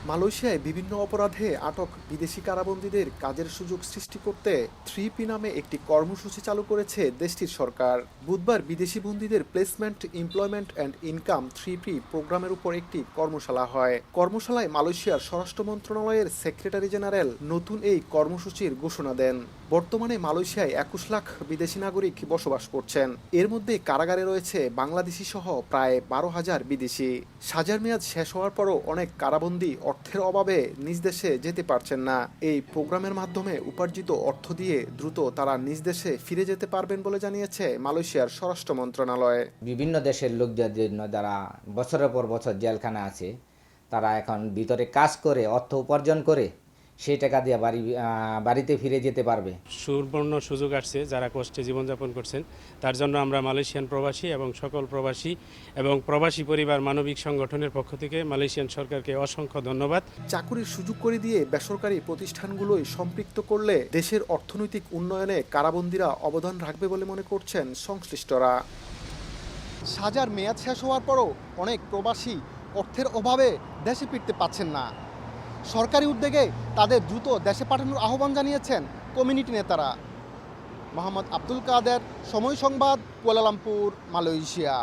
মালয়েশিয়ায় বিভিন্ন অপরাধে আটক বিদেশি কারাবন্দীদের কাজের সুযোগ সৃষ্টি করতে 3P নামে একটি কর্মসূচি চালু করেছে দেশটির সরকার। বুধবার বিদেশি বন্দীদের placement, employment and income 3P প্রোগ্রামের উপর একটি কর্মশালা হয়। কর্মশালায় মালয়েশিয়ার স্বরাষ্ট্র মন্ত্রণালয়ের সেক্রেটারি জেনারেল নতুন এই কর্মসূচির ঘোষণা দেন। বর্তমানে মালয়েশিয়ায় 21 লাখ বিদেশি নাগরিক বসবাস করছেন। এর মধ্যে কারাগারে রয়েছে বাংলাদেশি সহ প্রায় 12,000 বিদেশি। সাজার মেয়াদ শেষ হওয়ার পরও অনেক কারাবন্দী অর্থের অভাবে নিজ দেশে যেতে পারছেন না। এই প্রোগ্রামের মাধ্যমে উপার্জিত অর্থ দিয়ে দ্রুত তারা নিজ দেশে ফিরে যেতে পারবেন বলে জানিয়েছে মালয়েশিয়ার স্বরাষ্ট্র মন্ত্রণালয়। বিভিন্ন দেশের লোকদের জন্য যারা বছরের পর বছর জেলখানা আছে, তারা এখন ভিতরে কাজ করে অর্থ উপার্জন করে সেই টাকা দিয়ে বাড়িতে ফিরে যেতে পারবে। সুবর্ণ সুযোগ আসছে যারা কষ্টে জীবনযাপন করছেন, তার জন্য আমরা মালয়েশিয়ান প্রবাসী এবং সকল প্রবাসী এবং প্রবাসী পরিবার মানবিক সংগঠনের পক্ষ থেকে মালয়েশিয়ান সরকারকে অসংখ্য ধন্যবাদ। চাকুরির সুযোগ করে দিয়ে বেসরকারি প্রতিষ্ঠানগুলোই সম্পৃক্ত করলে দেশের অর্থনৈতিক উন্নয়নে কারাবন্দীরা অবদান রাখবে বলে মনে করছেন সংশ্লিষ্টরা। সাজার মেয়াদ শেষ হওয়ার পরও অনেক প্রবাসী অর্থের অভাবে দেশে ফিরতে পারছেন না। সরকারি উদ্যোগে তাদের দ্রুত দেশে পাঠানোর আহ্বান জানিয়েছেন কমিউনিটি নেতারা। মোহাম্মদ আব্দুল কাদের, সময় সংবাদ, কুয়ালালামপুর, মালয়েশিয়া।